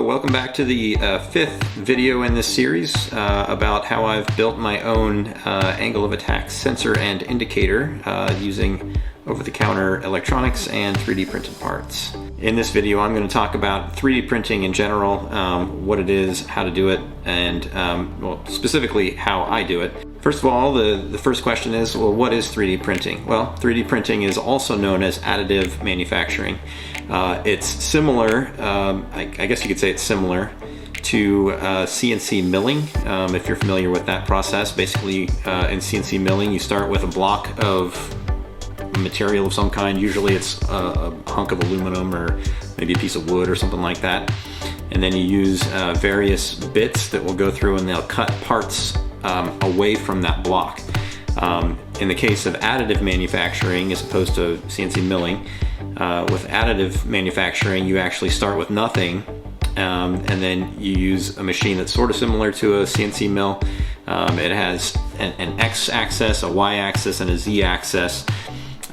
Hello, welcome back to the fifth video in this series about how I've built my own angle of attack sensor and indicator using over-the-counter electronics and 3D printed parts. In this video I'm going to talk about 3D printing in general, what it is, how to do it, and well, specifically how I do it. First of all, the first question is, well, what is 3D printing? Well, 3D printing is also known as additive manufacturing. It's similar, I guess you could say it's similar to CNC milling, if you're familiar with that process. Basically, in CNC milling, you start with a block of material of some kind. Usually it's a hunk of aluminum or maybe a piece of wood or something like that. And then you use various bits that will go through and they'll cut parts away from that block. In the case of additive manufacturing, as opposed to CNC milling, with additive manufacturing, you actually start with nothing, and then you use a machine that's sort of similar to a CNC mill. It has an X-axis, a Y-axis, and a Z-axis,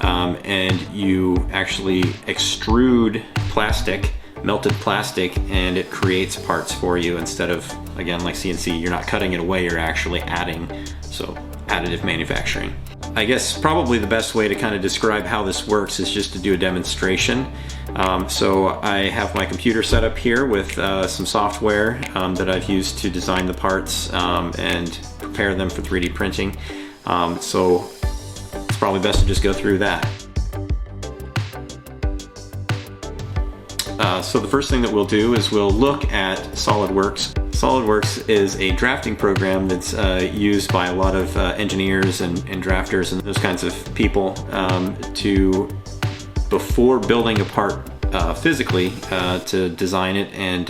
and you actually extrude plastic, melted plastic, and it creates parts for you instead of, again, like CNC, you're not cutting it away, you're actually adding. So additive manufacturing. I guess probably the best way to kind of describe how this works is just to do a demonstration. So I have my computer set up here with some software that I've used to design the parts and prepare them for 3D printing. So it's probably best to just go through that. So the first thing that we'll do is we'll look at Solidworks. Solidworks is a drafting program that's used by a lot of engineers and drafters and those kinds of people to, before building a part physically, to design it and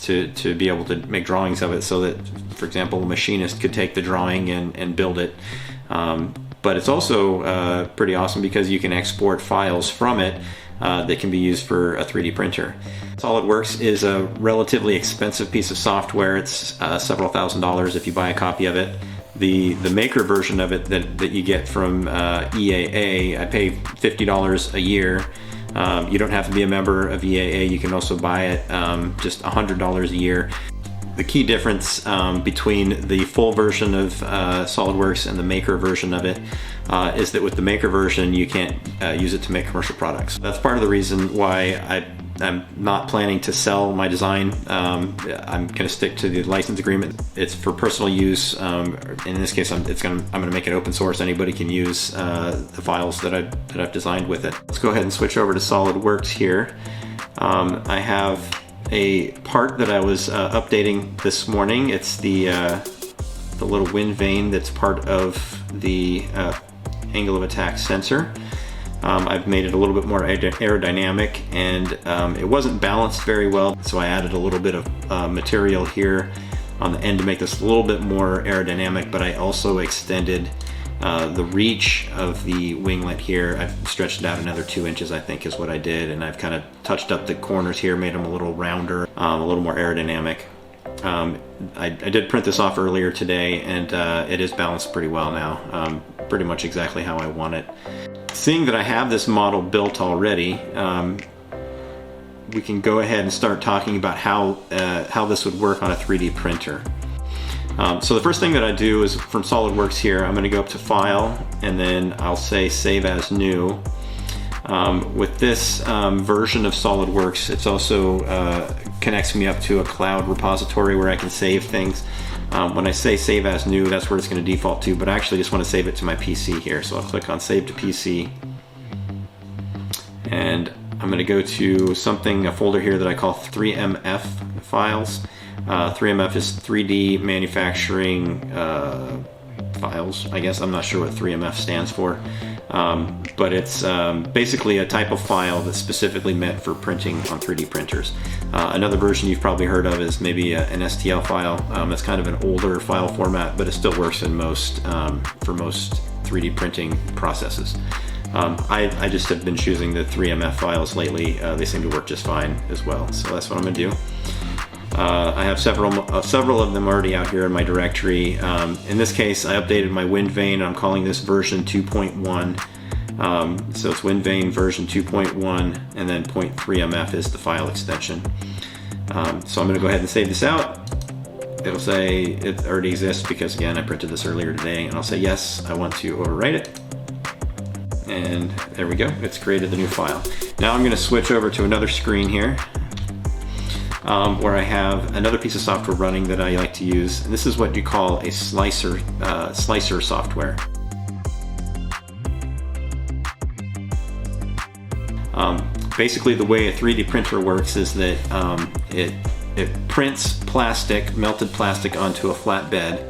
to be able to make drawings of it so that, for example, a machinist could take the drawing and build it. But it's also pretty awesome because you can export files from it that can be used for a 3D printer. Solidworks is a relatively expensive piece of software. It's several $1,000s if you buy a copy of it. The maker version of it that you get from EAA, I pay $50 a year. You don't have to be a member of EAA. You can also buy it just $100 a year. The key difference between the full version of Solidworks and the maker version of it is that with the maker version you can't use it to make commercial products. That's part of the reason why I'm not planning to sell my design. I'm going to stick to the license agreement. It's for personal use. In this case, I'm going to make it open source. Anybody can use the files that I've designed with it. Let's go ahead and switch over to Solidworks here. I have a part that I was updating this morning. It's the little wind vane that's part of the angle of attack sensor. I've made it a little bit more aerodynamic, and it wasn't balanced very well, so I added a little bit of material here on the end to make this a little bit more aerodynamic, but I also extended the reach of the winglet here. I've stretched it out another 2 inches, I think is what I did, and I've kind of touched up the corners here, made them a little rounder, a little more aerodynamic. I did print this off earlier today, and it is balanced pretty well now, pretty much exactly how I want it. Seeing that I have this model built already, we can go ahead and start talking about how this would work on a 3D printer. So the first thing that I do is, from SolidWorks here, I'm going to go up to File, and then I'll say Save As New. With this version of SolidWorks, it's also connects me up to a cloud repository where I can save things. When I say Save As New, that's where it's going to default to, but I actually just want to save it to my PC here. So I'll click on Save to PC, and I'm going to go to a folder here that I call 3MF files. 3MF is 3D manufacturing files, I guess. I'm not sure what 3MF stands for, but it's basically a type of file that's specifically meant for printing on 3D printers. Another version you've probably heard of is maybe an STL file. It's kind of an older file format, but it still works in for most 3D printing processes. I just have been choosing the 3MF files lately. They seem to work just fine as well, so that's what I'm going to do. I have several of them already out here in my directory. In this case, I updated my wind vane. I'm calling this version 2.1. So it's wind vane version 2.1, and then .3mf is the file extension. So I'm going to go ahead and save this out. It'll say it already exists because, again, I printed this earlier today, and I'll say yes, I want to overwrite it. And there we go, it's created the new file. Now I'm going to switch over to another screen here where I have another piece of software running that I like to use, and this is what you call a slicer software. Basically, the way a 3D printer works is that it prints plastic, melted plastic, onto a flat bed,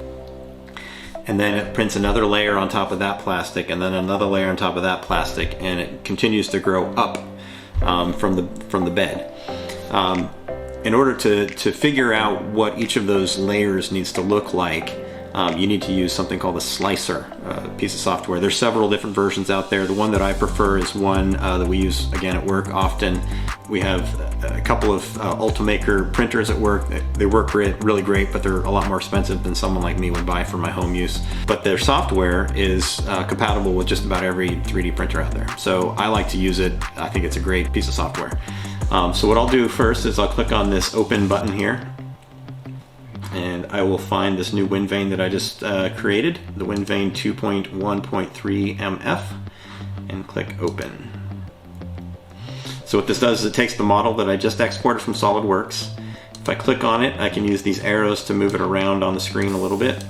and then it prints another layer on top of that plastic, and then another layer on top of that plastic, and it continues to grow up from the bed. In order to figure out what each of those layers needs to look like, you need to use something called a slicer piece of software. There's several different versions out there. The one that I prefer is one that we use, again, at work often. We have a couple of Ultimaker printers at work. They work really great, but they're a lot more expensive than someone like me would buy for my home use. But their software is compatible with just about every 3D printer out there. So I like to use it. I think it's a great piece of software. So what I'll do first is I'll click on this open button here, and I will find this new wind vane that I just created, the wind vane 2.1.3 MF, and click open. So what this does is it takes the model that I just exported from Solidworks. If I click on it, I can use these arrows to move it around on the screen a little bit.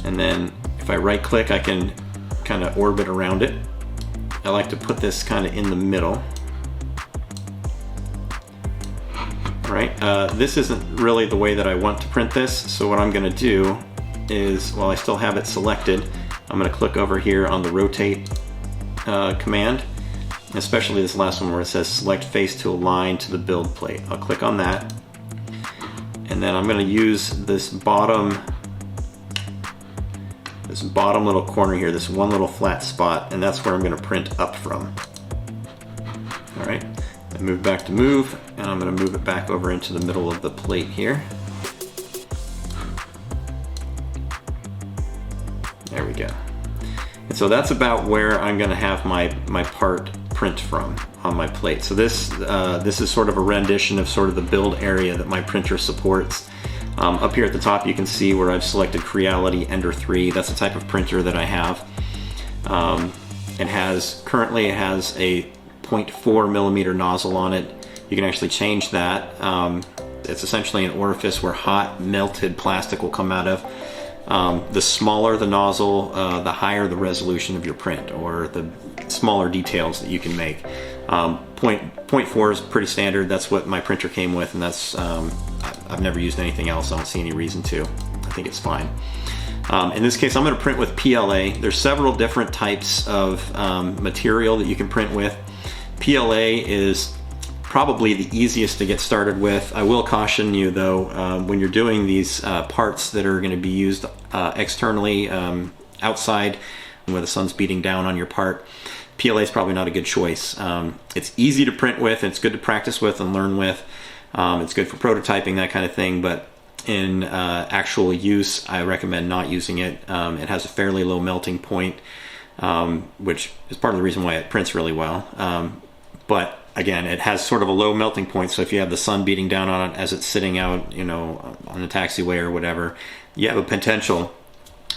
And then if I right click, I can kind of orbit around it. I like to put this kind of in the middle. All right, this isn't really the way that I want to print this, so what I'm going to do is, while I still have it selected, I'm going to click over here on the rotate command, especially this last one where it says select face to align to the build plate. I'll click on that, and then I'm going to use this bottom little corner here, this one little flat spot, and that's where I'm going to print up from. All right, I move back to move, and I'm going to move it back over into the middle of the plate here. There we go. And so that's about where I'm going to have my part print from on my plate. So this is sort of a rendition of sort of the build area that my printer supports. Up here at the top you can see where I've selected Creality Ender 3. That's the type of printer that I have. Currently it has a 0.4 millimeter nozzle on it. You can actually change that. It's essentially an orifice where hot melted plastic will come out of. The smaller the nozzle, the higher the resolution of your print, or the smaller details that you can make. 0.4 is pretty standard. That's what my printer came with, and that's I've never used anything else. I don't see any reason to. I think it's fine. In this case, I'm going to print with PLA. There's several different types of material that you can print with. PLA is probably the easiest to get started with. I will caution you though, when you're doing these parts that are going to be used externally, outside, where the sun's beating down on your part, PLA is probably not a good choice. It's easy to print with, and it's good to practice with and learn with. It's good for prototyping, that kind of thing, but in actual use, I recommend not using it. It has a fairly low melting point, which is part of the reason why it prints really well. But again, it has sort of a low melting point, so if you have the sun beating down on it as it's sitting out, you know, on the taxiway or whatever, you have a potential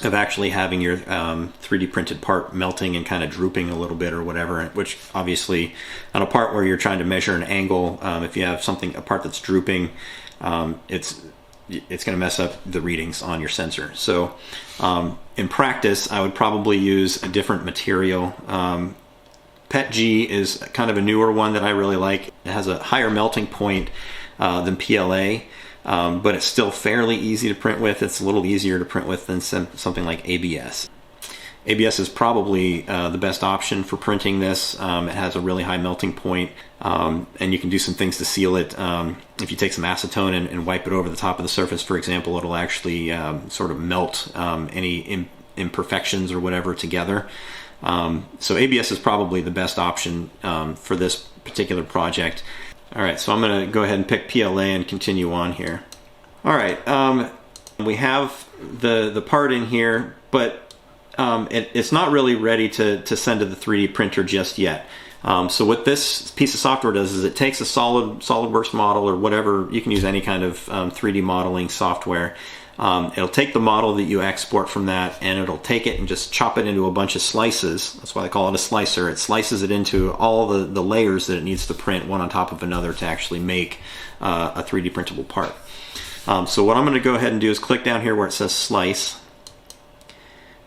of actually having your 3D printed part melting and kind of drooping a little bit or whatever, which obviously on a part where you're trying to measure an angle, if you have a part that's drooping, it's going to mess up the readings on your sensor. So in practice, I would probably use a different material. PETG is kind of a newer one that I really like. It has a higher melting point than PLA, but it's still fairly easy to print with. It's a little easier to print with than something like ABS. ABS is probably the best option for printing this. It has a really high melting point, and you can do some things to seal it. If you take some acetone and wipe it over the top of the surface, for example, it'll actually sort of melt any imperfections or whatever together. So ABS is probably the best option for this particular project. All right, so I'm going to go ahead and pick PLA and continue on here. All right, we have the part in here, but it's not really ready to send to the 3D printer just yet. So what this piece of software does is it takes a Solidworks model, or whatever, you can use any kind of 3D modeling software. It'll take the model that you export from that, and it'll take it and just chop it into a bunch of slices. That's why they call it a slicer. It slices it into all the layers that it needs to print, one on top of another, to actually make a 3D printable part. So what I'm going to go ahead and do is click down here where it says slice.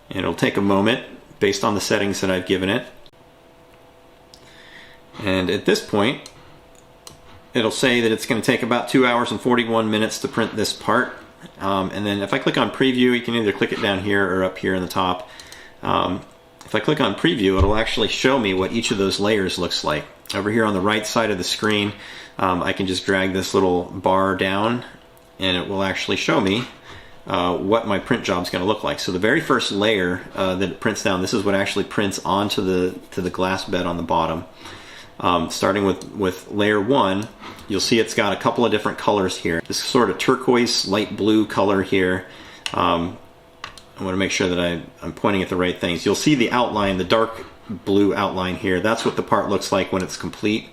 And it'll take a moment based on the settings that I've given it. And at this point, it'll say that it's going to take about 2 hours and 41 minutes to print this part. And then if I click on preview, you can either click it down here or up here in the top. If I click on preview, it'll actually show me what each of those layers looks like. Over here on the right side of the screen, I can just drag this little bar down, and it will actually show me what my print job is going to look like. So the very first layer that it prints down, this is what actually prints onto the glass bed on the bottom. Starting with layer 1, you'll see it's got a couple of different colors here. This sort of turquoise, light blue color here. I want to make sure that I'm pointing at the right things. You'll see the outline, the dark blue outline here. That's what the part looks like when it's complete.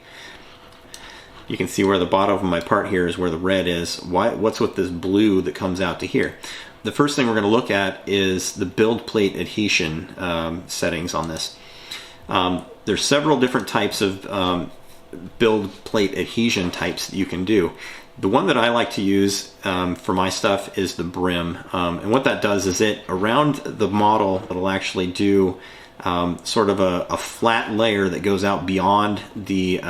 You can see where the bottom of my part here is where the red is. What's with this blue that comes out to here? The first thing we're going to look at is the build plate adhesion settings on this. There's several different types of build plate adhesion types that you can do. The one that I like to use for my stuff is the brim. And what that does is around the model, it'll actually do sort of a flat layer that goes out beyond the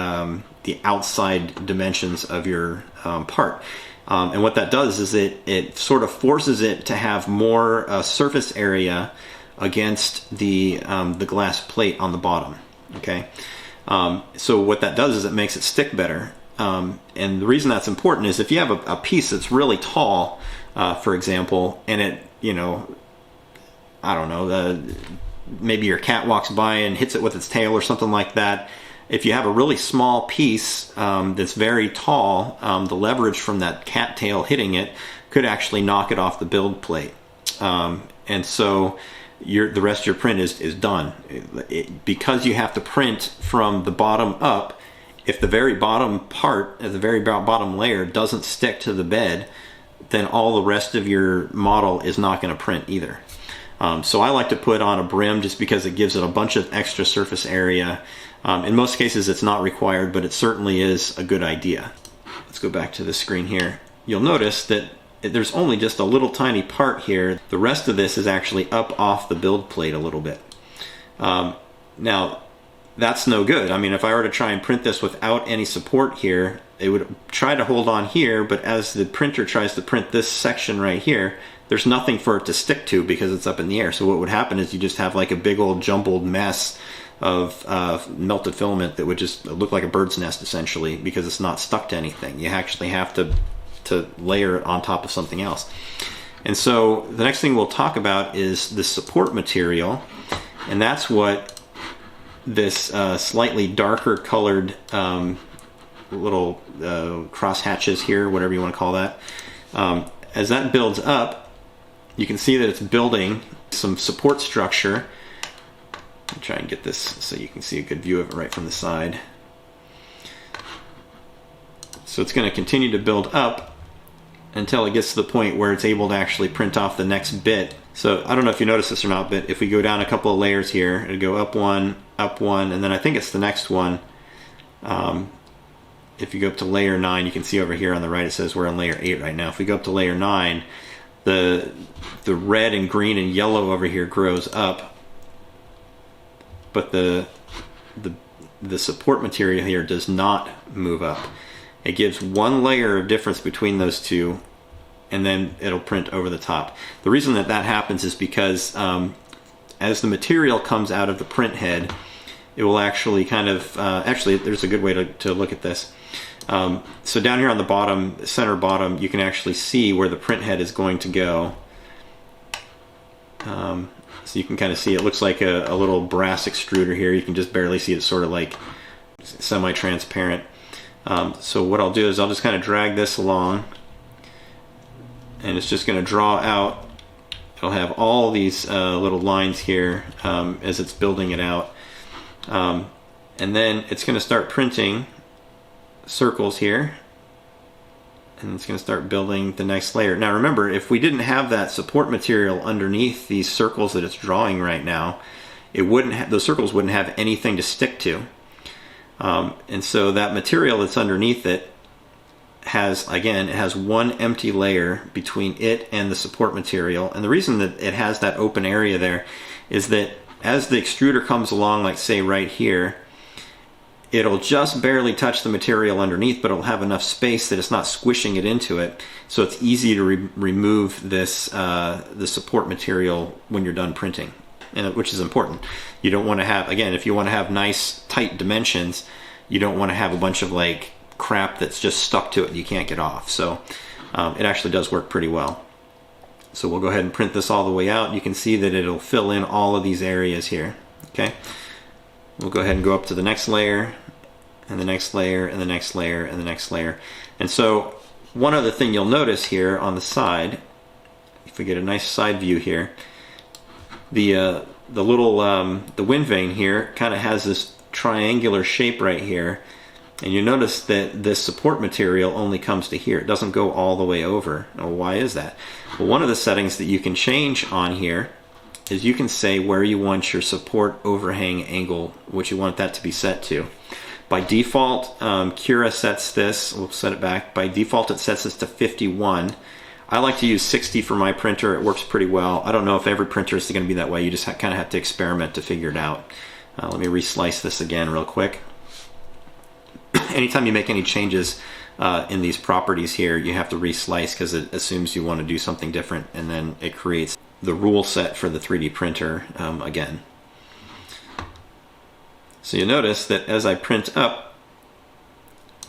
outside dimensions of your part. And what that does is it sort of forces it to have more surface area against the glass plate on the bottom. Okay, so what that does is it makes it stick better. And the reason that's important is if you have a piece that's really tall, for example, and it, I don't know, maybe your cat walks by and hits it with its tail or something like that. If you have a really small piece that's very tall, the leverage from that cat tail hitting it could actually knock it off the build plate. And so the rest of your print is done. Because you have to print from the bottom up, if the very bottom part, the very bottom layer doesn't stick to the bed, then all the rest of your model is not going to print either. So I like to put on a brim just because it gives it a bunch of extra surface area. In most cases it's not required, but it certainly is a good idea. Let's go back to the screen here. You'll notice that there's only just a little tiny part here. The rest of this is actually up off the build plate a little bit. Now, that's no good. I mean, if I were to try and print this without any support here, it would try to hold on here, but as the printer tries to print this section right here, there's nothing for it to stick to because it's up in the air. So what would happen is you just have like a big old jumbled mess of melted filament that would just look like a bird's nest essentially, because it's not stuck to anything. You actually have to layer it on top of something else. And so the next thing we'll talk about is the support material, and that's what this slightly darker colored little cross hatches here, whatever you want to call that, as that builds up, you can see that it's building some support structure. I'll try and get this so you can see a good view of it right from the side. So it's going to continue to build up until it gets to the point where it's able to actually print off the next bit. So I don't know if you noticed this or not, but if we go down a couple of layers here, it'll go up one, and then I think it's the next one. If you go up to layer 9, you can see over here on the right it says we're on layer 8 right now. If we go up to layer 9, the red and green and yellow over here grows up, but the support material here does not move up. It gives one layer of difference between those two, and then it'll print over the top. The reason that happens is because as the material comes out of the print head, it will actually kind of, actually there's a good way to look at this. So down here on the bottom, center bottom, you can actually see where the print head is going to go. So you can kind of see it looks like a little brass extruder here. You can just barely see it, sort of like semi-transparent. So what I'll do is I'll just kind of drag this along, and it's just going to draw out. It'll have all these little lines here as it's building it out. And then it's going to start printing circles here, and it's going to start building the next layer. Now remember, if we didn't have that support material underneath these circles that it's drawing right now, it wouldn't those circles wouldn't have anything to stick to. And so that material that's underneath it has, again, it has one empty layer between it and the support material. And the reason that it has that open area there is that as the extruder comes along, like say right here, it'll just barely touch the material underneath, but it'll have enough space that it's not squishing it into it. So it's easy to remove this the support material when you're done printing, which is important. You don't want to have, again, if you want to have nice tight dimensions, you don't want to have a bunch of like crap that's just stuck to it and you can't get off. So it actually does work pretty well. So we'll go ahead and print this all the way out. You can see that it'll fill in all of these areas here. Okay, we'll go ahead and go up to the next layer, and the next layer, and the next layer, and the next layer. And so one other thing you'll notice here on the side, if we get a nice side view here, the little the wind vane here kind of has this triangular shape right here, and you notice that this support material only comes to here. It doesn't go all the way over. Now, why is that? Well, one of the settings that you can change on here is you can say where you want your support overhang angle, what you want that to be set to. By default, Cura sets this, we'll set it back, by default it sets this to 51. I like to use 60 for my printer. It works pretty well. I don't know if every printer is going to be that way. You just kind of have to experiment to figure it out. Let me reslice this again real quick. Anytime you make any changes in these properties here, you have to reslice because it assumes you want to do something different, and then it creates the rule set for the 3D printer again. So you notice that as I print up,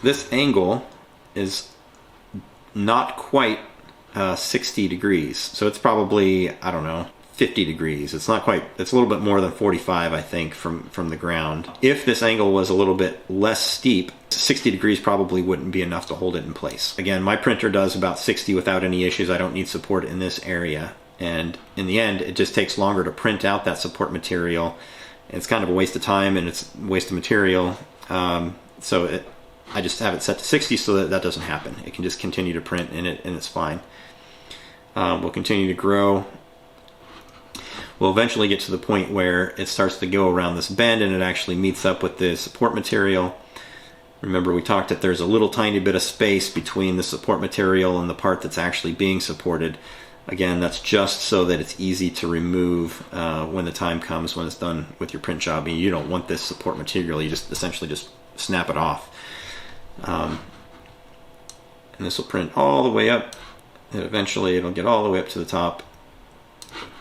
this angle is not quite 60 degrees. So it's probably, I don't know, 50 degrees. It's not quite, it's a little bit more than 45, I think, from the ground. If this angle was a little bit less steep, 60 degrees probably wouldn't be enough to hold it in place. Again, my printer does about 60 without any issues. I don't need support in this area. And in the end, it just takes longer to print out that support material. It's kind of a waste of time and it's a waste of material. I just have it set to 60 so that that doesn't happen. It can just continue to print and it's fine. We'll continue to grow. We'll eventually get to the point where it starts to go around this bend and it actually meets up with the support material. Remember, we talked that there's a little tiny bit of space between the support material and the part that's actually being supported. Again, that's just so that it's easy to remove when the time comes, when it's done with your print job. And you don't want this support material, you just essentially just snap it off. And this will print all the way up, and eventually it'll get all the way up to the top,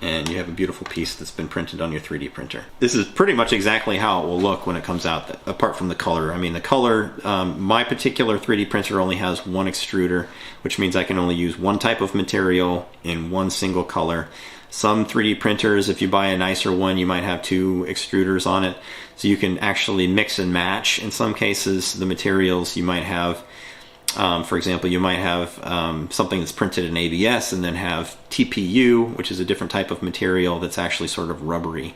and you have a beautiful piece that's been printed on your 3D printer. This is pretty much exactly how it will look when it comes out, apart from the color. I mean, the color, my particular 3D printer only has one extruder, which means I can only use one type of material in one single color. Some 3D printers, if you buy a nicer one, you might have two extruders on it, so you can actually mix and match. In some cases, the materials you might have, for example, you might have something that's printed in ABS and then have TPU, which is a different type of material that's actually sort of rubbery,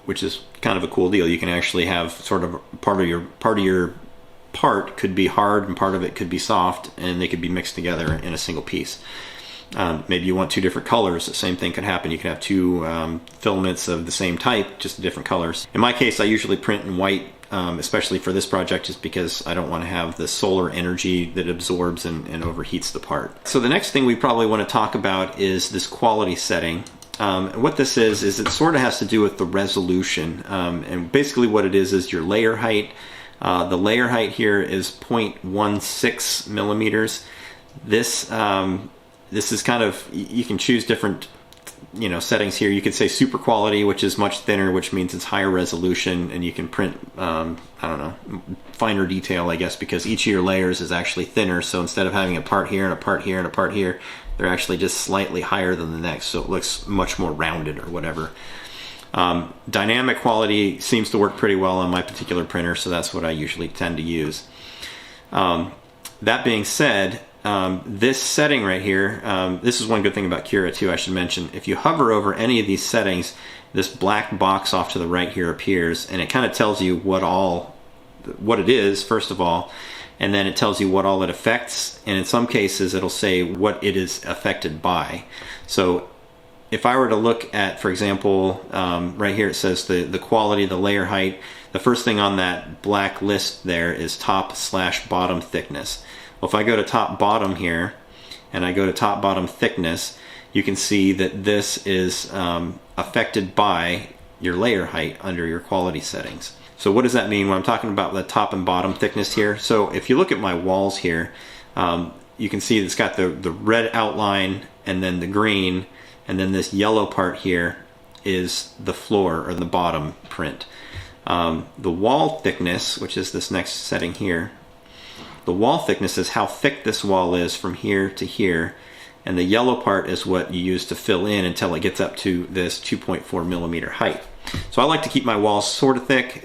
which is kind of a cool deal. You can actually have sort of part of your part could be hard and part of it could be soft, and they could be mixed together in a single piece. Maybe you want two different colors. The same thing could happen. You could have two filaments of the same type, just different colors. In my case, I usually print in white, especially for this project, just because I don't want to have the solar energy that absorbs and overheats the part. So the next thing we probably want to talk about is this quality setting. What this is it sort of has to do with the resolution. And basically what it is your layer height. The layer height here is 0.16 millimeters. This is kind of, you can choose different settings here. You could say super quality, which is much thinner, which means it's higher resolution, and you can print I don't know, finer detail, I guess, because each of your layers is actually thinner. So instead of having a part here and a part here and a part here, they're actually just slightly higher than the next, so it looks much more rounded or whatever. Dynamic quality seems to work pretty well on my particular printer, so that's what I usually tend to use. That being said, this setting right here, this is one good thing about Cura too, I should mention. If you hover over any of these settings, this black box off to the right here appears, and it kind of tells you what it is, first of all, and then it tells you what all it affects, and in some cases it'll say what it is affected by. So if I were to look at, for example, right here it says the quality, the layer height. The first thing on that black list there is top/bottom thickness. Well, if I go to top bottom here and I go to top bottom thickness, you can see that this is affected by your layer height under your quality settings. So what does that mean when I'm talking about the top and bottom thickness here? So if you look at my walls here, you can see it's got the red outline and then the green, and then this yellow part here is the floor or the bottom print. The wall thickness, which is this next setting here, the wall thickness is how thick this wall is from here to here, and the yellow part is what you use to fill in until it gets up to this 2.4 millimeter height. So I like to keep my walls sort of thick.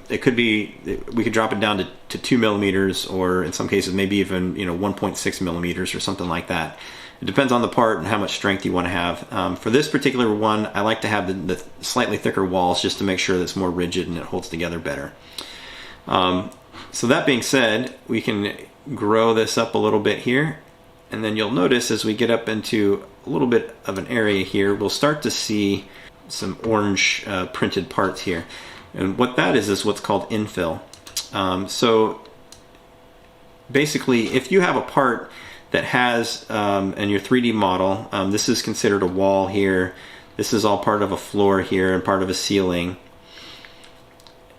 It could be, we could drop it down to 2 millimeters, or in some cases maybe even 1.6 millimeters or something like that. It depends on the part and how much strength you want to have. For this particular one, I like to have the slightly thicker walls just to make sure that it's more rigid and it holds together better. So that being said, we can grow this up a little bit here, and then you'll notice as we get up into a little bit of an area here, we'll start to see some orange printed parts here. And what that is what's called infill. So basically, if you have a part that has, in your 3D model, this is considered a wall here, this is all part of a floor here and part of a ceiling,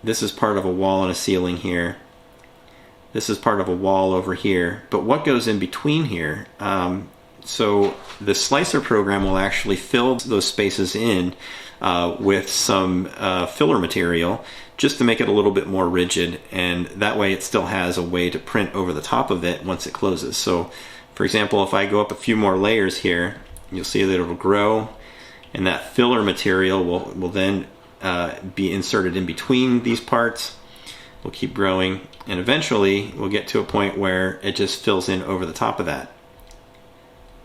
this is part of a wall and a ceiling here, this is part of a wall over here, but what goes in between here? So the slicer program will actually fill those spaces in with some filler material just to make it a little bit more rigid, and that way it still has a way to print over the top of it once it closes. So for example, if I go up a few more layers here, you'll see that it'll grow, and that filler material will then be inserted in between these parts. We'll keep growing, and eventually we'll get to a point where it just fills in over the top of that.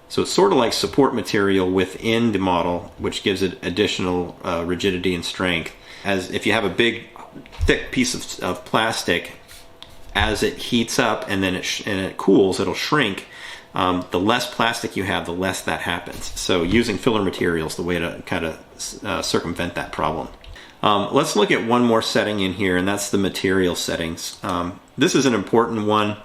So it's sort of like support material within the model, which gives it additional rigidity and strength. As if you have a big thick piece of plastic, as it heats up and then it cools, it'll shrink. The less plastic you have, the less that happens. So using filler material is the way to kind of circumvent that problem. Let's look at one more setting in here, and that's the material settings. This is an important one.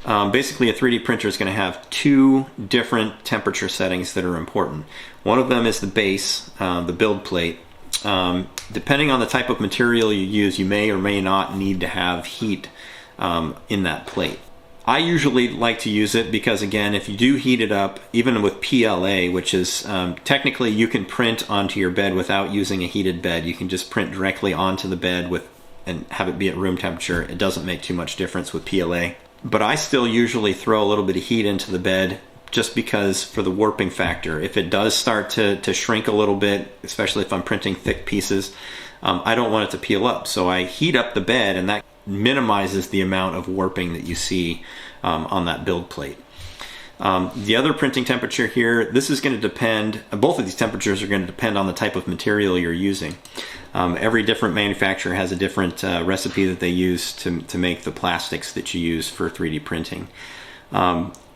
Basically, a 3D printer is going to have two different temperature settings that are important. One of them is the base, the build plate. Depending on the type of material you use, you may or may not need to have heat in that plate. I usually like to use it because, again, if you do heat it up, even with PLA, which is technically you can print onto your bed without using a heated bed. You can just print directly onto the bed and have it be at room temperature. It doesn't make too much difference with PLA. But I still usually throw a little bit of heat into the bed just because for the warping factor. If it does start to shrink a little bit, especially if I'm printing thick pieces, I don't want it to peel up. So I heat up the bed, and that minimizes the amount of warping that you see on that build plate. The other printing temperature here, this is going to depend, both of these temperatures are going to depend on the type of material you're using. Every different manufacturer has a different recipe that they use to make the plastics that you use for 3D printing.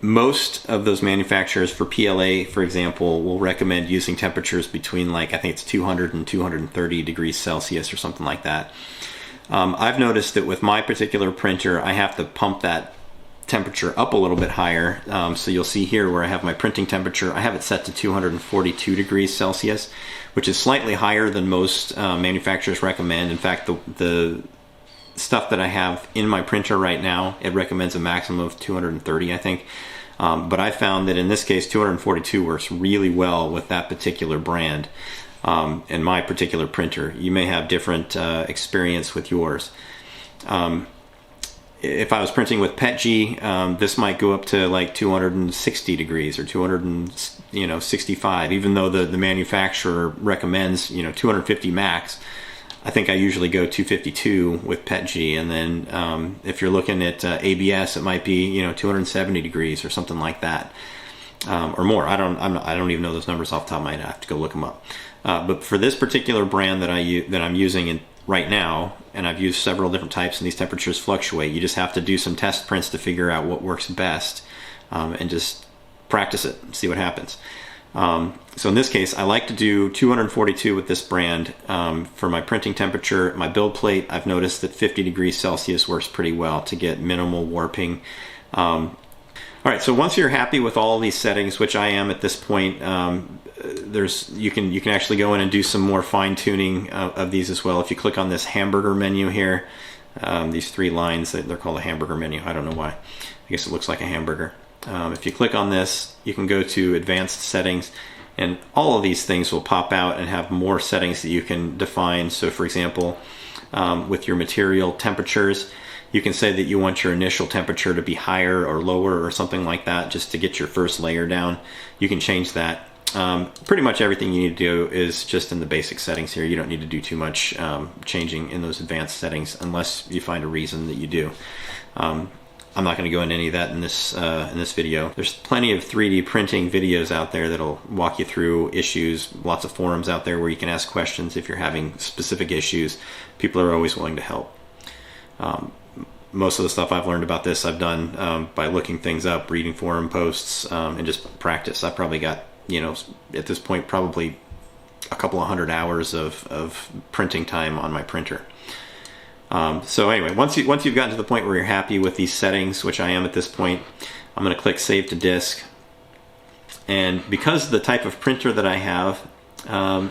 Most of those manufacturers for PLA, for example, will recommend using temperatures between, like, I think it's 200 and 230 degrees Celsius or something like that. I've noticed that with my particular printer, I have to pump that temperature up a little bit higher. So you'll see here where I have my printing temperature, I have it set to 242 degrees Celsius, which is slightly higher than most manufacturers recommend. In fact, the stuff that I have in my printer right now, it recommends a maximum of 230, I think. But I found that in this case, 242 works really well with that particular brand. In my particular printer. You may have different experience with yours. If I was printing with PETG, this might go up to like 260 degrees or 265, even though the manufacturer recommends 250 max. I think I usually go 252 with PETG, and then if you're looking at ABS, it might be 270 degrees or something like that. Or more. I don't even know those numbers off the top of my head. I have to go look them up. But for this particular brand that I'm using right now, and I've used several different types and these temperatures fluctuate, you just have to do some test prints to figure out what works best, and just practice it and see what happens. So in this case, I like to do 242 with this brand. For my printing temperature, my build plate, I've noticed that 50 degrees Celsius works pretty well to get minimal warping. All right, so once you're happy with all of these settings, which I am at this point, you can actually go in and do some more fine tuning of these as well. If you click on this hamburger menu here, these three lines, they're called a hamburger menu. I don't know why. I guess it looks like a hamburger. If you click on this, you can go to advanced settings, and all of these things will pop out and have more settings that you can define. So for example, with your material temperatures, you can say that you want your initial temperature to be higher or lower or something like that, just to get your first layer down. You can change that. Pretty much everything you need to do is just in the basic settings here. You don't need to do too much changing in those advanced settings unless you find a reason that you do. I'm not going to go into any of that in this video. There's plenty of 3D printing videos out there that'll walk you through issues. Lots of forums out there where you can ask questions if you're having specific issues. People are always willing to help. Most of the stuff I've learned about this I've done by looking things up, reading forum posts, and just practice. I've probably got, at this point, probably a couple of 100 hours of printing time on my printer. So anyway, once you've gotten to the point where you're happy with these settings, which I am at this point, I'm going to click Save to Disk. And because of the type of printer that I have,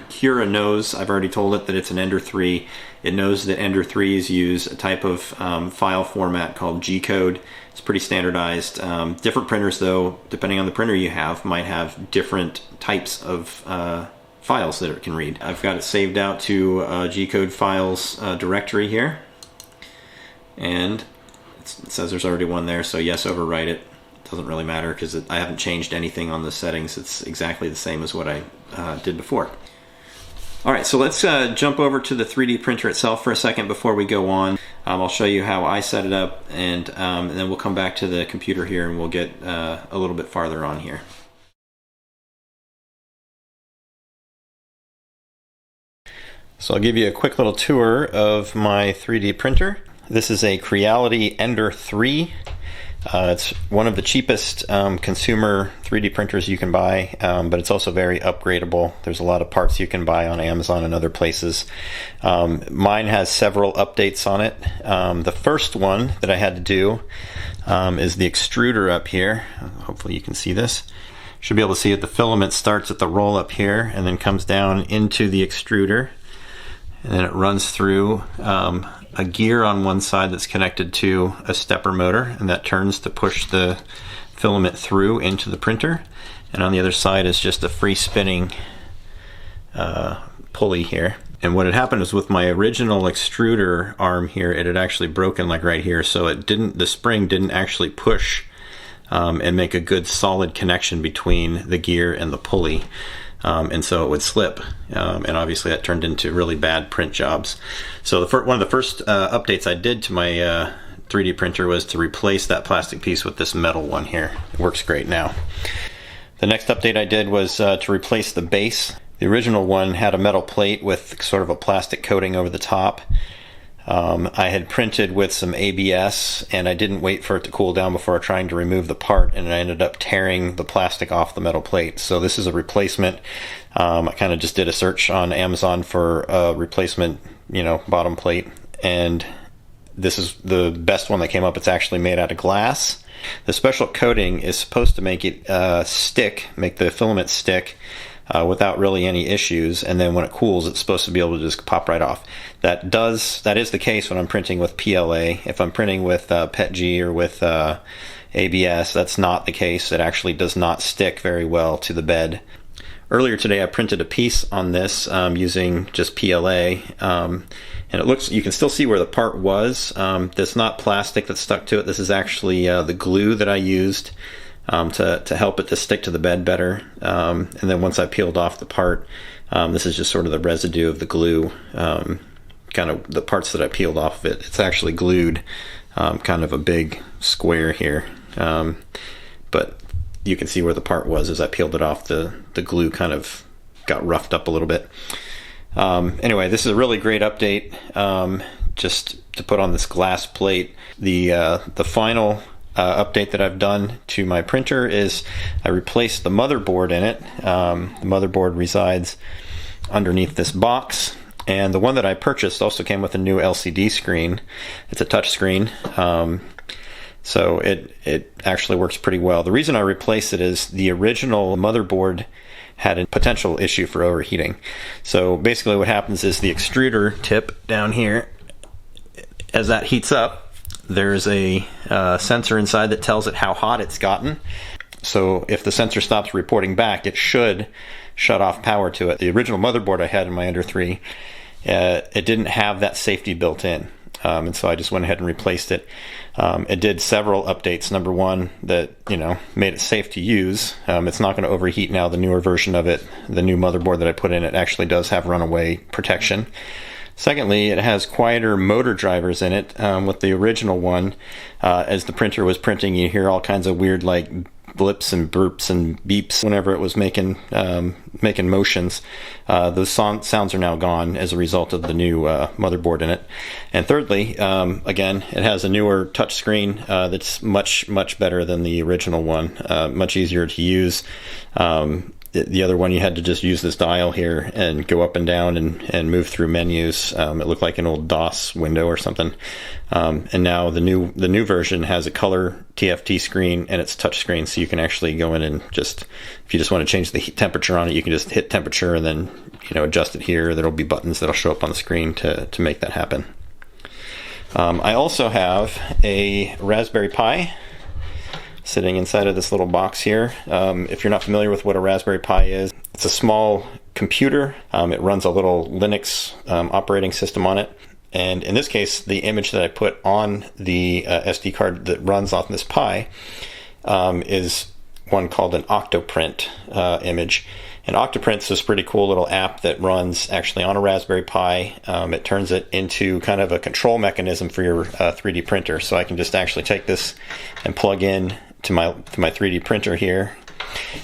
Cura knows, I've already told it that it's an Ender 3. It knows that Ender 3s use a type of file format called G-code. It's pretty standardized. Different printers, though, depending on the printer you have, might have different types of files that it can read. I've got it saved out to G-code files directory here. And it says there's already one there, so yes, overwrite it. Doesn't really matter because I haven't changed anything on the settings. It's exactly the same as what I did before. All right, so let's jump over to the 3D printer itself for a second before we go on. I'll show you how I set it up, and then we'll come back to the computer here and we'll get a little bit farther on here. So I'll give you a quick little tour of my 3D printer. This is a Creality Ender 3. It's one of the cheapest consumer 3D printers you can buy, but it's also very upgradable. There's a lot of parts you can buy on Amazon and other places. Mine has several updates on it. The first one that I had to do is the extruder up here. Hopefully you can see this. Should be able to see it. The filament starts at the roll up here and then comes down into the extruder. And then it runs through a gear on one side that's connected to a stepper motor, and that turns to push the filament through into the printer. And on the other side is just a free spinning pulley here. And what had happened is with my original extruder arm here, it had actually broken like right here, so the spring didn't actually push and make a good solid connection between the gear and the pulley. And so it would slip, and obviously that turned into really bad print jobs. So one of the first updates I did to my 3D printer was to replace that plastic piece with this metal one here. It works great now. The next update I did was to replace the base. The original one had a metal plate with sort of a plastic coating over the top. I had printed with some ABS, and I didn't wait for it to cool down before trying to remove the part, and I ended up tearing the plastic off the metal plate. So this is a replacement. I kind of just did a search on Amazon for a replacement, bottom plate, and this is the best one that came up. It's actually made out of glass. The special coating is supposed to make it make the filament stick without really any issues, and then when it cools it's supposed to be able to just pop right off. That is the case when I'm printing with PLA. If I'm printing with PETG or with ABS, that's not the case. It actually does not stick very well to the bed. Earlier today I printed a piece on this using just PLA, and you can still see where the part was. There's not plastic that's stuck to it. This is actually the glue that I used to help it to stick to the bed better. And then once I peeled off the part, this is just sort of the residue of the glue, kind of the parts that I peeled off of it. It's actually glued, kind of a big square here. But you can see where the part was as I peeled it off. The glue kind of got roughed up a little bit. Anyway, this is a really great update, just to put on this glass plate. The final update that I've done to my printer is I replaced the motherboard in it. The motherboard resides underneath this box, and the one that I purchased also came with a new LCD screen. It's a touch screen, so it actually works pretty well. The reason I replaced it is the original motherboard had a potential issue for overheating. So basically what happens is the extruder tip down here, as that heats up, there's a sensor inside that tells it how hot it's gotten. So if the sensor stops reporting back, it should shut off power to it. The original motherboard I had in my Ender 3, it didn't have that safety built in. And so I just went ahead and replaced it. It did several updates. Number one, that made it safe to use. It's not going to overheat now. The newer version of it, the new motherboard that I put in, it actually does have runaway protection. Secondly, it has quieter motor drivers in it. With the original one, as the printer was printing, you hear all kinds of weird like blips and burps and beeps whenever it was making motions. Those sounds are now gone as a result of the new motherboard in it. And thirdly, again, it has a newer touchscreen that's much better than the original one. Much easier to use. The other one, you had to just use this dial here and go up and down and move through menus. It looked like an old DOS window or something. And now the new version has a color TFT screen and it's touch screen, so you can actually go in and just, if you just want to change the heat temperature on it, you can just hit temperature and then adjust it here. There'll be buttons that'll show up on the screen to make that happen. I also have a Raspberry Pi sitting inside of this little box here. If you're not familiar with what a Raspberry Pi is, it's a small computer. It runs a little Linux operating system on it. And in this case, the image that I put on the SD card that runs off this Pi is one called an Octoprint image. And Octoprint is this pretty cool little app that runs actually on a Raspberry Pi. It turns it into kind of a control mechanism for your 3D printer. So I can just actually take this and plug in to my 3D printer here,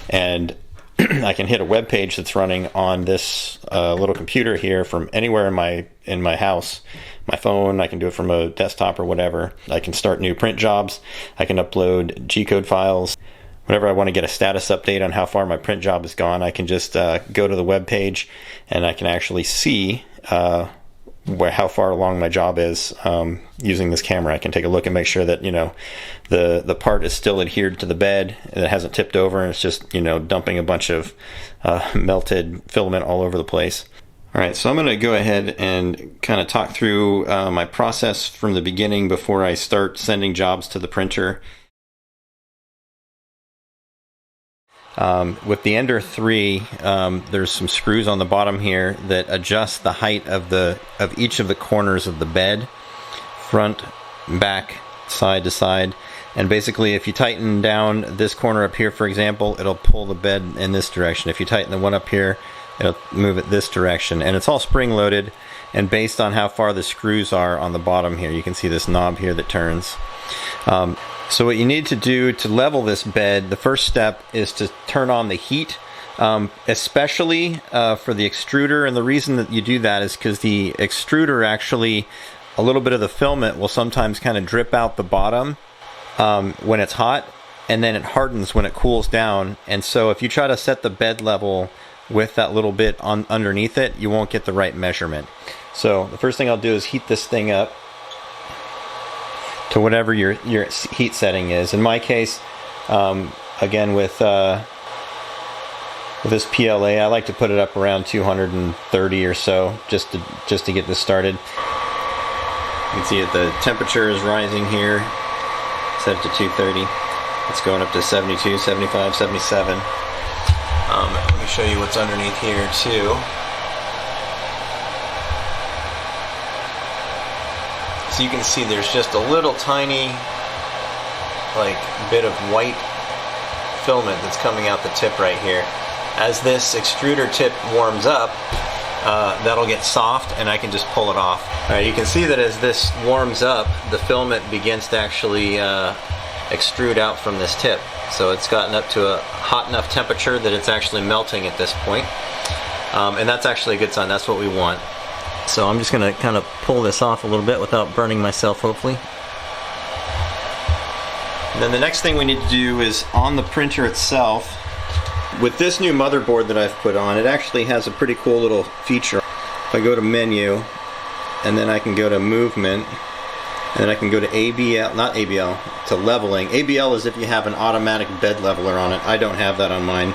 and I can hit a web page that's running on this little computer here from anywhere in my house. My phone, I can do it from a desktop or whatever. I can start new print jobs. I can upload G-code files. Whenever I want to get a status update on how far my print job has gone, I can just go to the web page and I can actually see how far along my job is using this camera. I can take a look and make sure that the part is still adhered to the bed and it hasn't tipped over and it's just dumping a bunch of melted filament all over the place. Alright, so I'm going to go ahead and kind of talk through my process from the beginning before I start sending jobs to the printer. With the Ender 3, there's some screws on the bottom here that adjust the height of each of the corners of the bed, front, back, side to side. And basically, if you tighten down this corner up here, for example, it'll pull the bed in this direction. If you tighten the one up here, it'll move it this direction. And it's all spring-loaded, and based on how far the screws are on the bottom here, you can see this knob here that turns. So what you need to do to level this bed, the first step is to turn on the heat, especially for the extruder. And the reason that you do that is because the extruder actually, a little bit of the filament will sometimes kind of drip out the bottom when it's hot, and then it hardens when it cools down. And so if you try to set the bed level with that little bit underneath it, you won't get the right measurement. So the first thing I'll do is heat this thing up to whatever your heat setting is. In my case, again with this PLA, I like to put it up around 230 or so, just to get this started. You can see that the temperature is rising here. Set it to 230. It's going up to 72, 75, 77. Let me show you what's underneath here too. So you can see there's just a little tiny bit of white filament that's coming out the tip right here. As this extruder tip warms up, that'll get soft and I can just pull it off. Alright, you can see that as this warms up, the filament begins to actually extrude out from this tip. So it's gotten up to a hot enough temperature that it's actually melting at this point. and that's actually a good sign. That's what we want. So I'm just going to kind of pull this off a little bit without burning myself, hopefully. And then the next thing we need to do is on the printer itself. With this new motherboard that I've put on, it actually has a pretty cool little feature. If I go to menu, and then I can go to movement, and then I can go to ABL, not ABL, to leveling. ABL is if you have an automatic bed leveler on it. I don't have that on mine.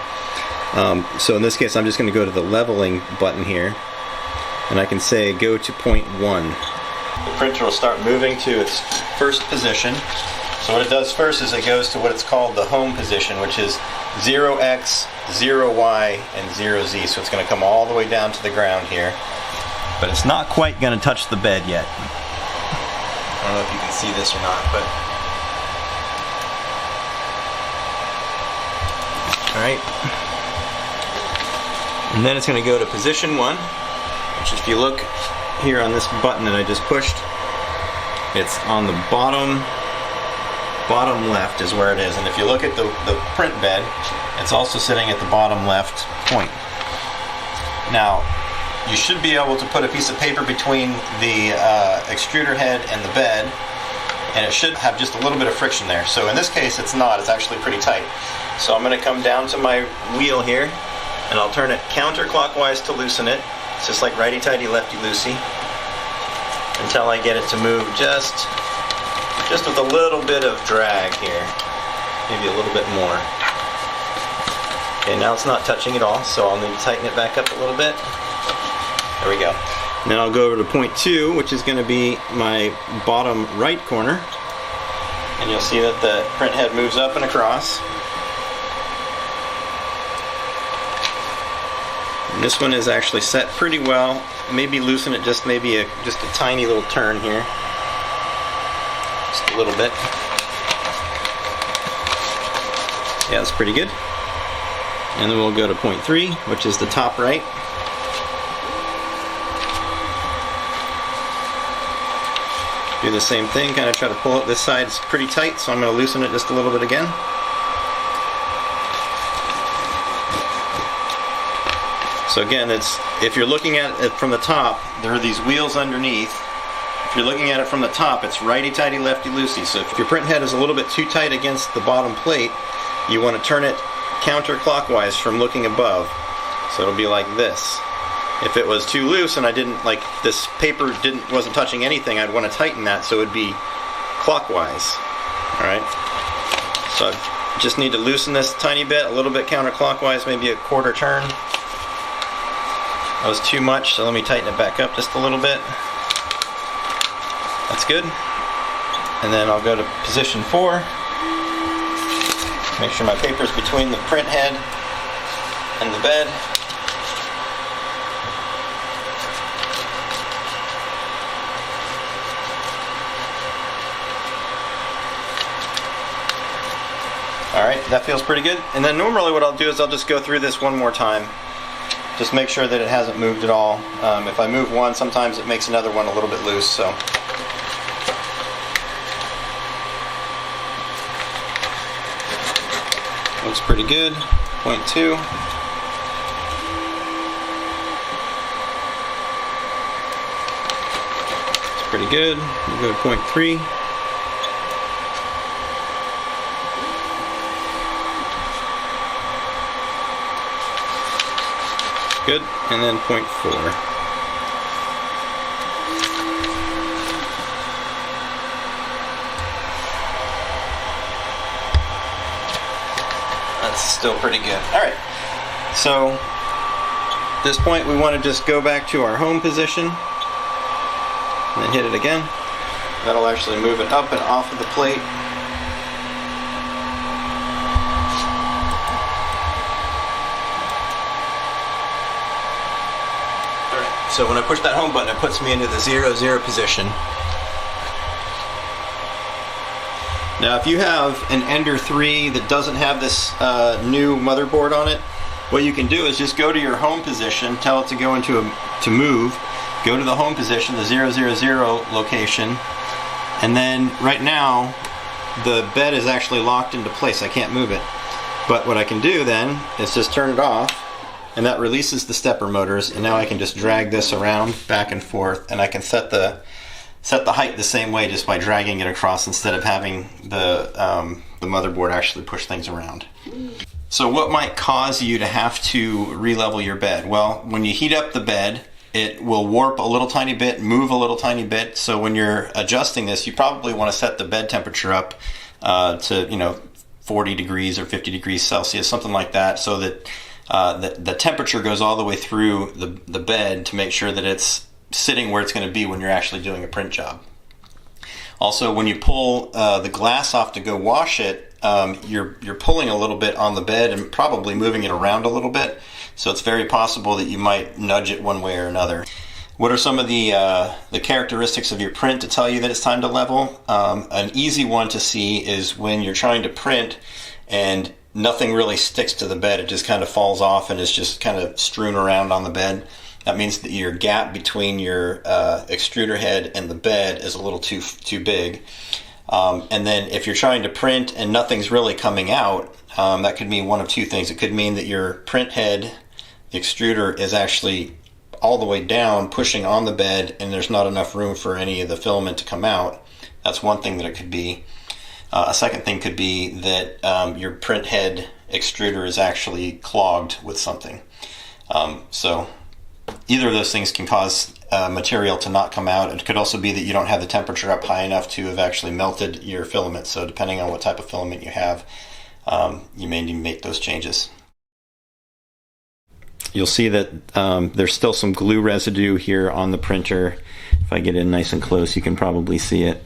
So in this case, I'm just going to go to the leveling button here, and I can say go to point 1. The printer will start moving to its first position. So what it does first is it goes to what it's called the home position, which is 0x, 0y, and 0z. So it's going to come all the way down to the ground here. But it's not quite going to touch the bed yet. I don't know if you can see this or not, but... Alright. And then it's going to go to position 1, which if you look here on this button that I just pushed, it's on the bottom left is where it is. And if you look at the print bed, it's also sitting at the bottom left point. Now, you should be able to put a piece of paper between the extruder head and the bed, and it should have just a little bit of friction there. So in this case, it's not. It's actually pretty tight. So I'm going to come down to my wheel here, and I'll turn it counterclockwise to loosen it. It's just like righty-tighty, lefty-loosey, until I get it to move just with a little bit of drag here, maybe a little bit more. Okay, now it's not touching at all, so I'll need to tighten it back up a little bit. There we go. Now I'll go over to point 2, which is going to be my bottom right corner, and you'll see that the print head moves up and across. And this one is actually set pretty well. Maybe loosen it just a tiny little turn here. Just a little bit. Yeah, that's pretty good. And then we'll go to point 3, which is the top right. Do the same thing, kind of try to pull it. This side is pretty tight, so I'm going to loosen it just a little bit again. So again, if you're looking at it from the top, there are these wheels underneath. If you're looking at it from the top, it's righty-tighty, lefty-loosey. So if your print head is a little bit too tight against the bottom plate, you want to turn it counterclockwise from looking above. So it'll be like this. If it was too loose and I didn't, like this paper wasn't touching anything, I'd want to tighten that so it'd be clockwise. Alright? So I just need to loosen this tiny bit, a little bit counterclockwise, maybe a quarter turn. That was too much, so let me tighten it back up just a little bit. That's good. And then I'll go to position 4. Make sure my paper's between the print head and the bed. Alright, that feels pretty good. And then normally what I'll do is I'll just go through this one more time. Just make sure that it hasn't moved at all. If I move one, sometimes it makes another one a little bit loose. So. Looks pretty good. Point 2. It's pretty good. We'll go to point 3. Good. And then point 4. That's still pretty good. Alright, so at this point we want to just go back to our home position and then hit it again. That'll actually move it up and off of the plate. Alright, so when I push that home button, it puts me into the 0-0 position. Now if you have an Ender 3 that doesn't have this new motherboard on it, what you can do is just go to your home position, tell it to go into to move, go to the home position, the 000 location, and then right now the bed is actually locked into place. I can't move it. But what I can do then is just turn it off, and that releases the stepper motors, and now I can just drag this around back and forth, and I can set the height the same way just by dragging it across instead of having the motherboard actually push things around. So what might cause you to have to re-level your bed? Well, when you heat up the bed, it will warp a little tiny bit, move a little tiny bit. So when you're adjusting this, you probably want to set the bed temperature up to 40 degrees or 50 degrees Celsius, something like that, so that the temperature goes all the way through the bed to make sure that it's sitting where it's going to be when you're actually doing a print job. Also, when you pull the glass off to go wash it, you're pulling a little bit on the bed and probably moving it around a little bit, so it's very possible that you might nudge it one way or another. What are some of the characteristics of your print to tell you that it's time to level? An easy one to see is when you're trying to print and nothing really sticks to the bed. It just kind of falls off and is just kind of strewn around on the bed. That means that your gap between your extruder head and the bed is a little too big. And then if you're trying to print and nothing's really coming out, that could mean one of two things. It could mean that your print head, the extruder, is actually all the way down pushing on the bed and there's not enough room for any of the filament to come out. That's one thing that it could be. A second thing could be that your print head extruder is actually clogged with something. So either of those things can cause material to not come out. It could also be that you don't have the temperature up high enough to have actually melted your filament. So depending on what type of filament you have, you may need to make those changes. You'll see that there's still some glue residue here on the printer. If I get in nice and close, you can probably see it.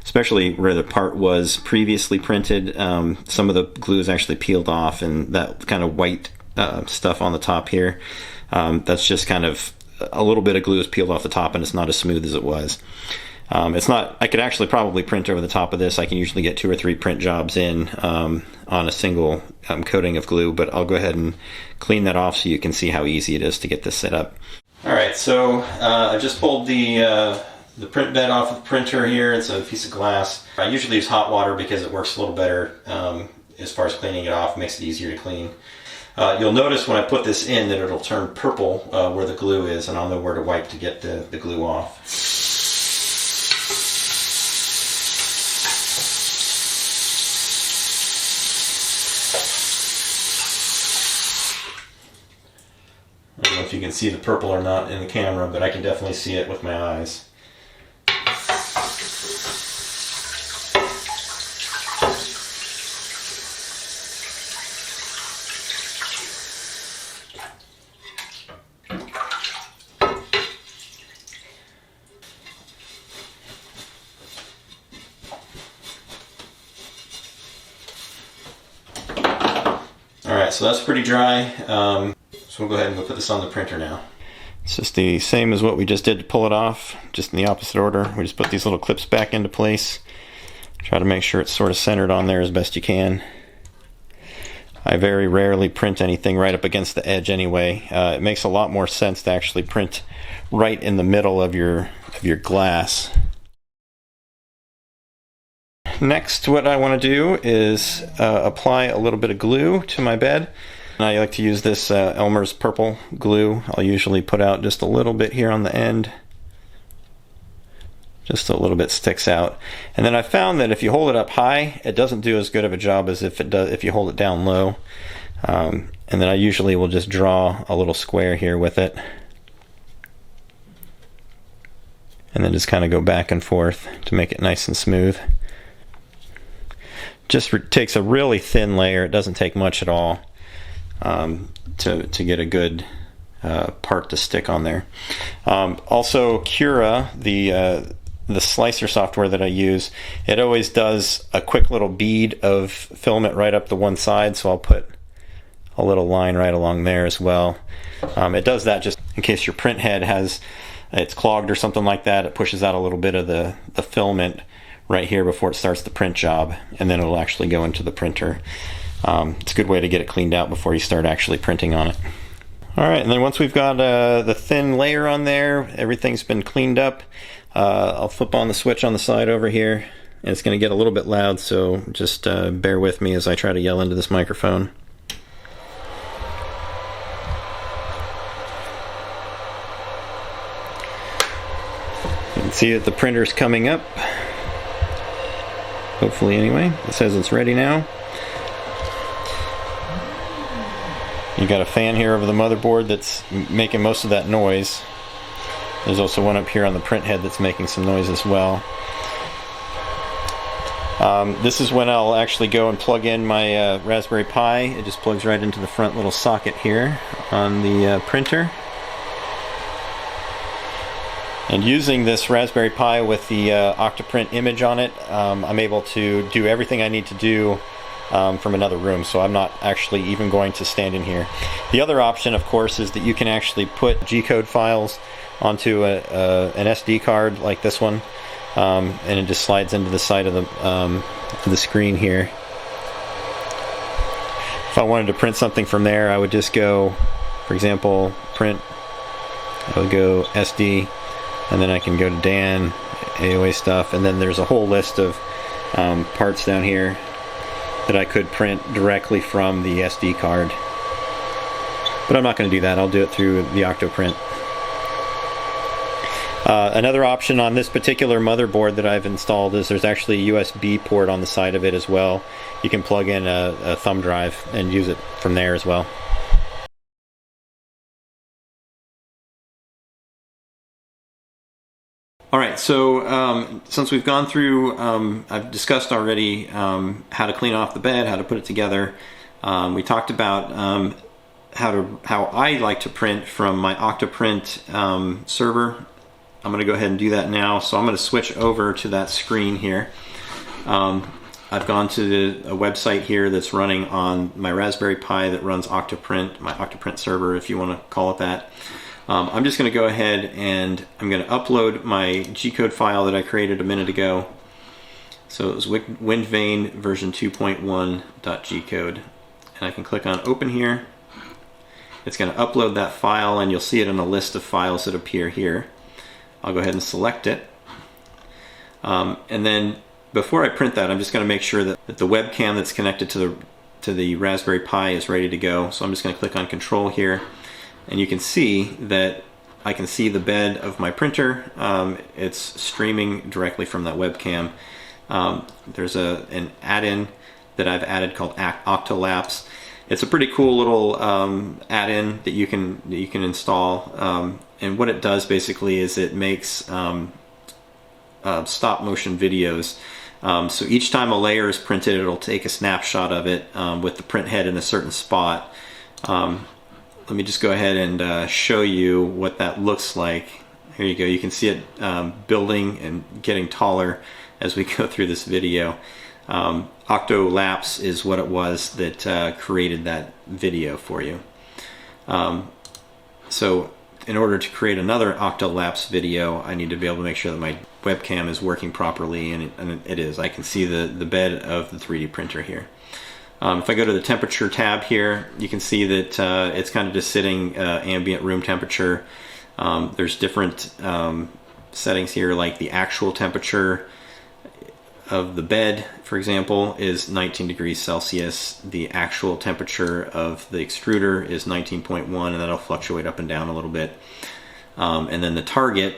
Especially where the part was previously printed, some of the glue is actually peeled off, and that kind of white stuff on the top here, that's just kind of a little bit of glue is peeled off the top and it's not as smooth as it was. It's not, I could actually probably print over the top of this. I can usually get 2 or 3 print jobs in on a single coating of glue, but I'll go ahead and clean that off so you can see how easy it is to get this set up. Alright, so I just pulled the print bed off of the printer here. It's a piece of glass. I usually use hot water because it works a little better as far as cleaning it off, makes it easier to clean. You'll notice when I put this in that it'll turn purple where the glue is, and I'll know where to wipe to get the glue off. I don't know if you can see the purple or not in the camera, but I can definitely see it with my eyes. Alright, so that's pretty dry. So we'll go ahead and go put this on the printer now. It's just the same as what we just did to pull it off, just in the opposite order. We just put these little clips back into place. Try to make sure it's sort of centered on there as best you can. I very rarely print anything right up against the edge anyway. It makes a lot more sense to actually print right in the middle of your glass. Next, what I want to do is apply a little bit of glue to my bed. I like to use this Elmer's purple glue. I'll usually put out just a little bit here on the end. Just a little bit sticks out. And then I found that if you hold it up high, it doesn't do as good of a job as if it does if you hold it down low. And then I usually will just draw a little square here with it. And then just kind of go back and forth to make it nice and smooth. Just takes a really thin layer. It doesn't take much at all. To get a good part to stick on there. Also, Cura, the slicer software that I use, it always does a quick little bead of filament right up the one side, so I'll put a little line right along there as well. It does that just in case your print head it's clogged or something like that. It pushes out a little bit of the filament right here before it starts the print job, and then it'll actually go into the printer. It's a good way to get it cleaned out before you start actually printing on it. Alright, and then once we've got the thin layer on there, everything's been cleaned up, I'll flip on the switch on the side over here, and it's going to get a little bit loud, so just bear with me as I try to yell into this microphone. See that the printer's coming up. Hopefully anyway. It says it's ready now. You got a fan here over the motherboard that's making most of that noise. There's also one up here on the print head that's making some noise as well. This is when I'll actually go and plug in my Raspberry Pi. It just plugs right into the front little socket here on the printer. And using this Raspberry Pi with the Octoprint image on it, I'm able to do everything I need to do from another room, so I'm not actually even going to stand in here. The other option, of course, is that you can actually put G-code files onto an SD card like this one, and it just slides into the side of the screen here. If I wanted to print something from there, I would just go, for example, print, I would go SD, and then I can go to Dan, AOA stuff, and then there's a whole list of parts down here that I could print directly from the SD card. But I'm not going to do that. I'll do it through the Octoprint. Another option on this particular motherboard that I've installed is there's actually a USB port on the side of it as well. You can plug in a thumb drive and use it from there as well. Alright, so since we've gone through, I've discussed already how to clean off the bed, how to put it together. We talked about how I like to print from my Octoprint server. I'm going to go ahead and do that now. So I'm going to switch over to that screen here. I've gone to a website here that's running on my Raspberry Pi that runs Octoprint, my Octoprint server if you want to call it that. I'm just going to go ahead and I'm going to upload my G-code file that I created a minute ago. So it was WindVane version 2.1.gcode, and I can click on open here. It's going to upload that file, and you'll see it in a list of files that appear here. I'll go ahead and select it, and then before I print that, I'm just going to make sure that the webcam that's connected to the Raspberry Pi is ready to go. So I'm just going to click on Control here. And you can see that I can see the bed of my printer. It's streaming directly from that webcam. There's an add-in that I've added called Octolapse. It's a pretty cool little add-in that you can install. And what it does basically is it makes stop-motion videos. So each time a layer is printed, it'll take a snapshot of it with the print head in a certain spot. Let me just go ahead and show you what that looks like. Here you go. You can see it building and getting taller as we go through this video. Octolapse is what it was that created that video for you. So in order to create another Octolapse video, I need to be able to make sure that my webcam is working properly, and it is. I can see the bed of the 3D printer here. If I go to the temperature tab here, you can see that it's kind of just sitting ambient room temperature. There's different settings here, like the actual temperature of the bed, for example, is 19 degrees Celsius. The actual temperature of the extruder is 19.1, and that'll fluctuate up and down a little bit. And then the target,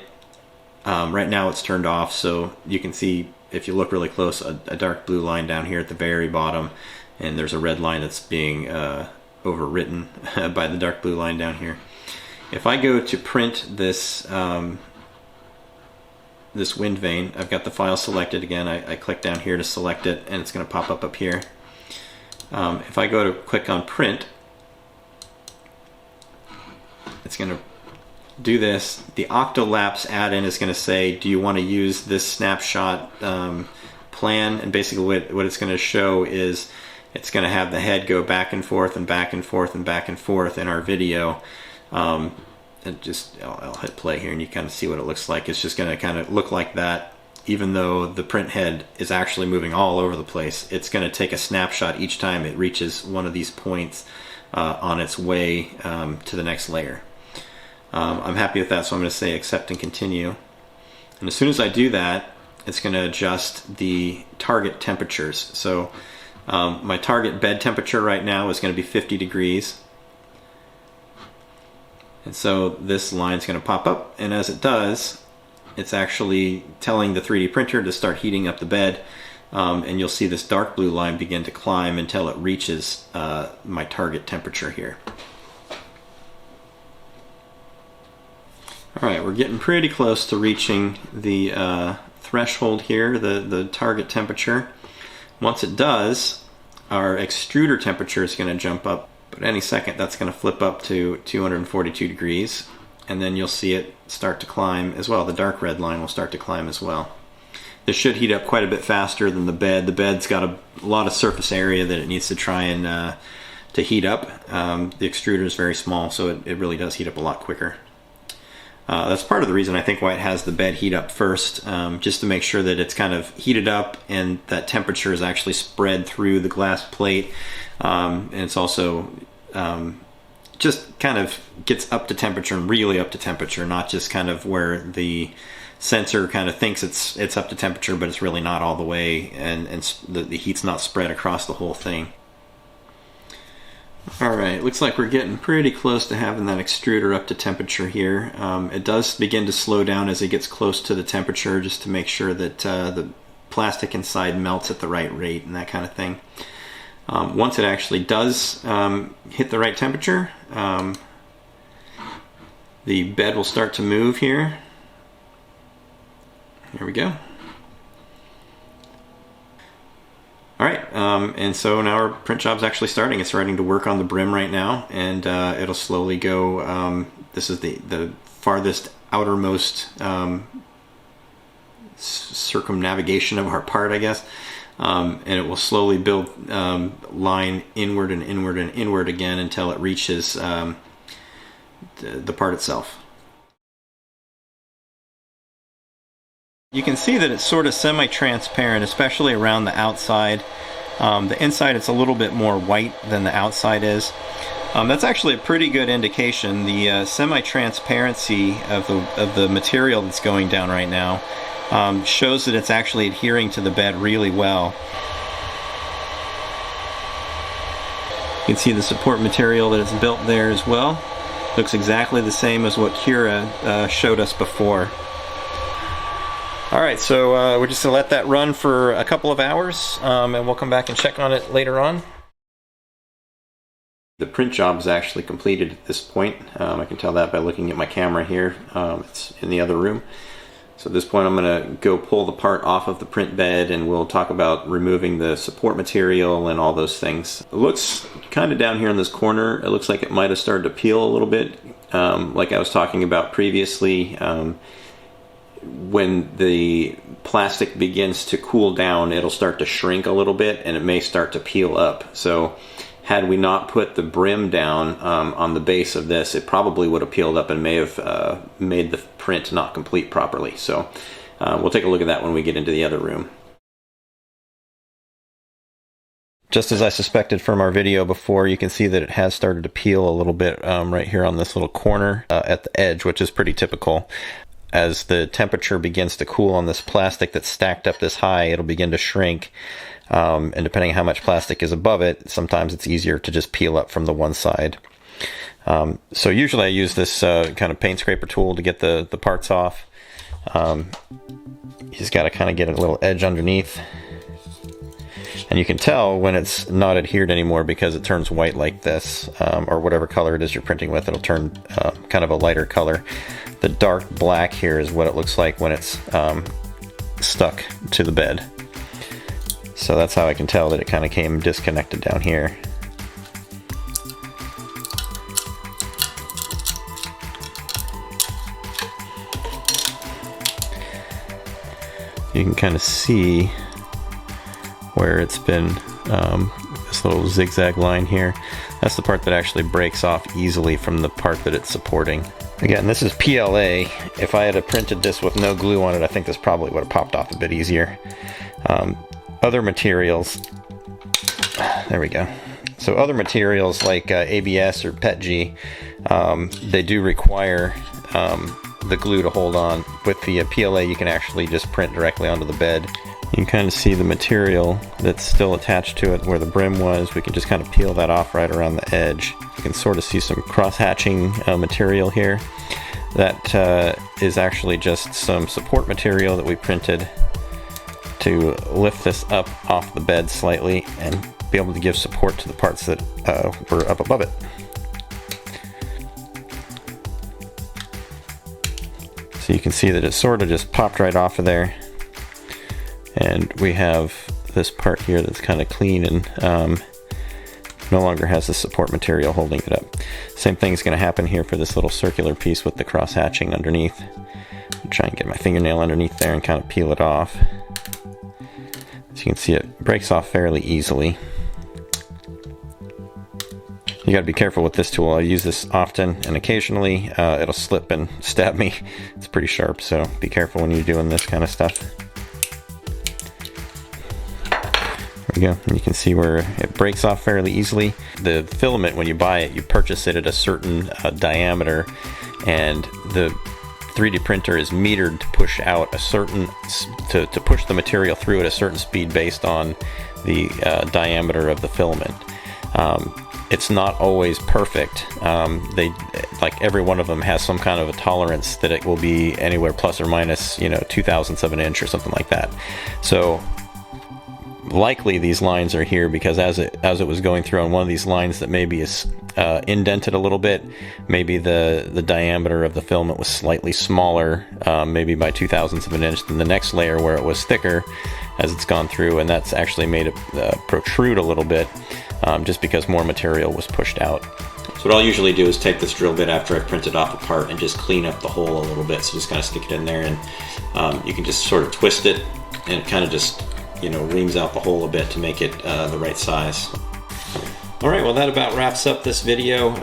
right now it's turned off, so you can see, if you look really close, a dark blue line down here at the very bottom. And there's a red line that's being overwritten by the dark blue line down here. If I go to print this this WindVane, I've got the file selected again. I click down here to select it, and it's going to pop up here. If I go to click on print, it's going to do this. The Octolapse add-in is going to say, do you want to use this snapshot plan? And basically what it's going to show is it's going to have the head go back and forth and back and forth and back and forth in our video. I'll hit play here and you kind of see what it looks like. It's just going to kind of look like that, even though the print head is actually moving all over the place. It's going to take a snapshot each time it reaches one of these points on its way to the next layer. I'm happy with that, so I'm going to say accept and continue. And as soon as I do that, it's going to adjust the target temperatures. So my target bed temperature right now is going to be 50 degrees. And so this line is going to pop up, and as it does, it's actually telling the 3D printer to start heating up the bed, and you'll see this dark blue line begin to climb until it reaches my target temperature here. Alright, we're getting pretty close to reaching the threshold here, the target temperature. Once it does, our extruder temperature is going to jump up, but any second that's going to flip up to 242 degrees, and then you'll see it start to climb as well. The dark red line will start to climb as well. This should heat up quite a bit faster than the bed. The bed's got a lot of surface area that it needs to try and to heat up. The extruder is very small, so it really does heat up a lot quicker. That's part of the reason I think why it has the bed heat up first, just to make sure that it's kind of heated up and that temperature is actually spread through the glass plate, and it's also just kind of gets up to temperature and really up to temperature, not just kind of where the sensor kind of thinks it's up to temperature, but it's really not all the way, and the heat's not spread across the whole thing. Alright, looks like we're getting pretty close to having that extruder up to temperature here. It does begin to slow down as it gets close to the temperature, just to make sure that the plastic inside melts at the right rate and that kind of thing. Once it actually does hit the right temperature, the bed will start to move here. There we go. Alright, and so now our print job's actually starting. It's starting to work on the brim right now, and it'll slowly go, this is the farthest outermost circumnavigation of our part, I guess, and it will slowly build line inward and inward and inward again until it reaches the part itself. You can see that it's sort of semi-transparent, especially around the outside. The inside it's a little bit more white than the outside is. That's actually a pretty good indication. The semi-transparency of the material that's going down right now shows that it's actually adhering to the bed really well. You can see the support material that it's built there as well. Looks exactly the same as what Cura showed us before. Alright, so we're just going to let that run for a couple of hours, and we'll come back and check on it later on. The print job is actually completed at this point. I can tell that by looking at my camera here. It's in the other room. So at this point I'm going to go pull the part off of the print bed, and we'll talk about removing the support material and all those things. It looks kind of down here in this corner, it looks like it might have started to peel a little bit, like I was talking about previously. When the plastic begins to cool down, it'll start to shrink a little bit and it may start to peel up. So had we not put the brim down on the base of this, it probably would have peeled up and may have made the print not complete properly. So we'll take a look at that when we get into the other room. Just as I suspected from our video before, you can see that it has started to peel a little bit right here on this little corner at the edge, which is pretty typical. As the temperature begins to cool on this plastic that's stacked up this high, it'll begin to shrink. And depending on how much plastic is above it, sometimes it's easier to just peel up from the one side. So usually I use this kind of paint scraper tool to get the parts off. You just got to kind of get a little edge underneath. And you can tell when it's not adhered anymore because it turns white like this, or whatever color it is you're printing with, it'll turn kind of a lighter color. The dark black here is what it looks like when it's stuck to the bed. So that's how I can tell that it kind of came disconnected down here. You can kind of see where it's been this little zigzag line here. That's the part that actually breaks off easily from the part that it's supporting. Again, this is PLA. If I had printed this with no glue on it, I think this probably would have popped off a bit easier. Other materials, there we go. So other materials like ABS or PETG, they do require the glue to hold on. With the PLA, you can actually just print directly onto the bed. You can kind of see the material that's still attached to it where the brim was. We can just kind of peel that off right around the edge. You can sort of see some cross-hatching material here. That is actually just some support material that we printed to lift this up off the bed slightly and be able to give support to the parts that were up above it. So you can see that it sort of just popped right off of there, and we have this part here that's kind of clean and no longer has the support material holding it up. Same thing is going to happen here for this little circular piece with the cross hatching underneath. I'll try and get my fingernail underneath there and kind of peel it off. As you can see, it breaks off fairly easily. You got to be careful with this tool. I use this often, and occasionally it'll slip and stab me. It's pretty sharp, so be careful when you're doing this kind of stuff. There we go. And you can see where it breaks off fairly easily. The filament, when you buy it, you purchase it at a certain diameter, and the 3D printer is metered to push out a certain, to push the material through at a certain speed based on the diameter of the filament. It's not always perfect. Like every one of them has some kind of a tolerance that it will be anywhere plus or minus, 0.02 of an inch or something like that. So likely these lines are here because as it was going through on one of these lines that maybe is indented a little bit, maybe the diameter of the filament was slightly smaller, maybe by 0.02 of an inch than the next layer where it was thicker as it's gone through, and that's actually made it protrude a little bit just because more material was pushed out. So what I'll usually do is take this drill bit after I've printed off a part and just clean up the hole a little bit. So just kind of stick it in there, and you can just sort of twist it, and it kind of just reams out the hole a bit to make it the right size. Alright, well that about wraps up this video.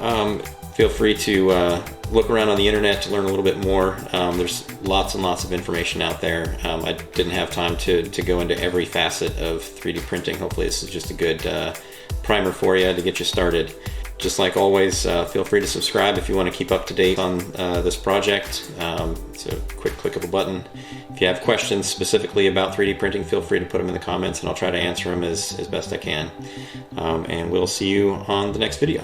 Feel free to look around on the internet to learn a little bit more. There's lots and lots of information out there. I didn't have time to go into every facet of 3D printing. Hopefully this is just a good primer for you to get you started. Just like always, feel free to subscribe if you want to keep up to date on this project. It's a quick click of a button. If you have questions specifically about 3D printing, feel free to put them in the comments and I'll try to answer them as best I can. And we'll see you on the next video.